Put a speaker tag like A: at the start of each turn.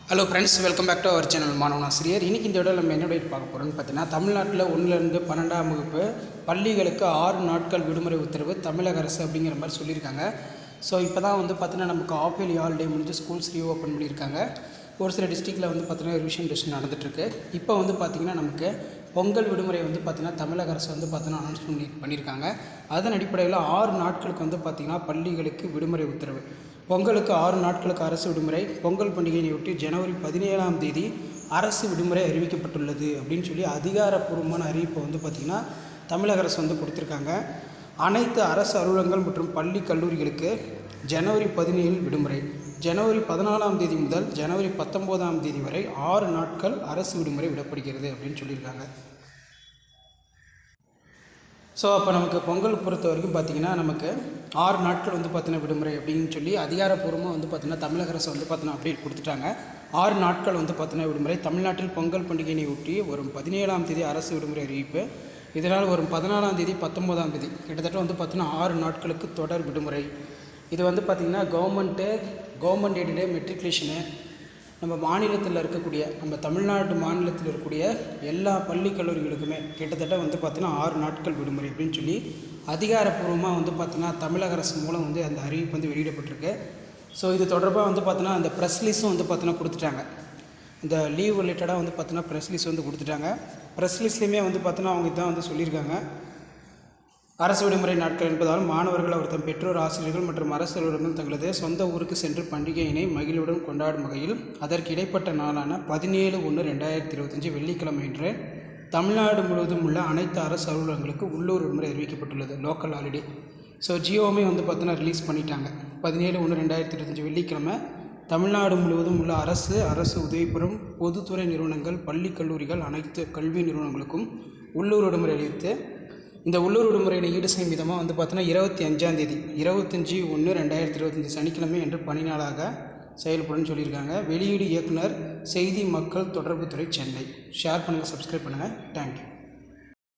A: Hello friends, welcome back to our channel Manavanasiriyar. இன்றைக்கி இந்த வீடியோவில் நம்ம என்ன டேட் பார்க்க போகிறோம்னு பார்த்தீங்கன்னா, தமிழ்நாட்டில் 1லேருந்து 12ஆம் வகுப்பு பள்ளிகளுக்கு 6 நாட்கள் விடுமுறை உத்தரவு தமிழக அரசு அப்படிங்கிற மாதிரி சொல்லியிருக்காங்க. ஸோ இப்போ தான் பார்த்தீங்கன்னா நமக்கு ஆஃப் இயர்லி ஹாலிடே முடிஞ்சு ஸ்கூல்ஸ் ரீஓப்பன் பண்ணியிருக்காங்க. ஒரு சில டிஸ்ட்ரிக்டில் பார்த்தீங்கன்னா ரிவிஷன் டெஸ்ட் நடந்துகிட்ருக்கு. இப்போ பார்த்திங்கன்னா நமக்கு பொங்கல் விடுமுறை பார்த்திங்கன்னா தமிழக அரசு பார்த்திங்கன்னா அனௌன்ஸ் பண்ணியிருக்காங்க. அதன் அடிப்படையில் 6 நாட்களுக்கு பார்த்திங்கன்னா பள்ளிகளுக்கு விடுமுறை உத்தரவு. பொங்கலுக்கு 6 நாட்களுக்கு அரசு விடுமுறை. பொங்கல் பண்டிகையையொட்டி ஜனவரி 17ஆம் தேதி அரசு விடுமுறை அறிவிக்கப்பட்டுள்ளது அப்படின்னு சொல்லி அதிகாரப்பூர்வமான அறிவிப்பை பார்த்திங்கன்னா தமிழக அரசு கொடுத்துருக்காங்க. அனைத்து அரசு அலுவலகங்கள் மற்றும் பள்ளி கல்லூரிகளுக்கு ஜனவரி 17 விடுமுறை. ஜனவரி 14ஆம் தேதி முதல் ஜனவரி 19ஆம் தேதி வரை 6 நாட்கள் அரசு விடுமுறை விடப்படுகிறது அப்படின்னு சொல்லியிருக்காங்க. ஸோ அப்போ நமக்கு பொங்கல் பொறுத்த வரைக்கும் பார்த்திங்கன்னா நமக்கு 6 நாட்கள் பார்த்திங்கன்னா விடுமுறை அப்படின்னு சொல்லி அதிகாரப்பூர்வமாக பார்த்திங்கன்னா தமிழக அரசு பார்த்திங்கன்னா அப்டேட் கொடுத்துட்டாங்க. 6 நாட்கள் பார்த்திங்கன்னா விடுமுறை. தமிழ்நாட்டில் பொங்கல் பண்டிகையை ஒட்டி வரும் 17ஆம் தேதி அரசு விடுமுறை அறிவிப்பு. இதனால் வரும் 14ஆம் தேதி 19ஆம் தேதி கிட்டத்தட்ட பார்த்திங்கன்னா 6 நாட்களுக்கு தொடர் விடுமுறை. இது பார்த்திங்கன்னா கவர்மெண்ட் எய்டடு மெட்ரிகுலேஷனு நம்ம மாநிலத்தில் இருக்கக்கூடிய நம்ம தமிழ்நாடு மாநிலத்தில் இருக்கக்கூடிய எல்லா பள்ளி கல்லூரிகளுக்குமே கிட்டத்தட்ட பார்த்திங்கன்னா 6 நாட்கள் விடுமுறை அப்படின்னு சொல்லி அதிகாரப்பூர்வமாக பார்த்திங்கன்னா தமிழக அரசு மூலம் அந்த அறிவிப்பு வெளியிடப்பட்டிருக்கு. ஸோ இது தொடர்பாக பார்த்திங்கன்னா அந்த ப்ரெஸ் ரிலீஸும் பார்த்திங்கன்னா கொடுத்துட்டாங்க. இந்த லீவ் ரிலேட்டடாக பார்த்திங்கன்னா ப்ரெஸ் ரிலீஸ் கொடுத்துட்டாங்க. ப்ரெஸ் ரிலீஸ்லேயுமே பார்த்திங்கன்னா அவங்க இதான் சொல்லியிருக்காங்க. அரசு விடுமுறை நாட்கள் என்பதால் மாணவர்கள் அவர் பெற்றோர், ஆசிரியர்கள் மற்றும் அரசு அலுவலர்கள் தங்களது சொந்த ஊருக்கு சென்று பண்டிகையினை மகிழ்வுடன் கொண்டாடும் வகையில் அதற்கு இடைப்பட்ட நாளான 17/1/2025 வெள்ளிக்கிழமை அன்று தமிழ்நாடு முழுவதும் உள்ள அனைத்து அரசு அலுவலகங்களுக்கு உள்ளூர் விடுமுறை அறிவிக்கப்பட்டுள்ளது. Local holiday. ஸோ ஜியோவுமே பார்த்தீங்கன்னா ரிலீஸ் பண்ணிட்டாங்க. 17/1/2025 வெள்ளிக்கிழமை தமிழ்நாடு முழுவதும் உள்ள அரசு உதவிபெறும் பொதுத்துறை நிறுவனங்கள், பள்ளி கல்லூரிகள், அனைத்து கல்வி நிறுவனங்களுக்கும் உள்ளூர் விடுமுறை அளித்து இந்த உள்ளூர் விடுமுறையை ஈடு செய்யும் விதமாக பார்த்தீங்கன்னா 25ஆம் தேதி 25/1/2025 சனிக்கிழமை என்று பணி நாளாக செயல்படுன்னு சொல்லியிருக்காங்க. வெளியீடு இயக்குனர், செய்தி மக்கள் தொடர்புத்துறை, சென்னை. ஷேர் பண்ணுங்கள், சப்ஸ்கிரைப் பண்ணுங்கள். தேங்க்யூ.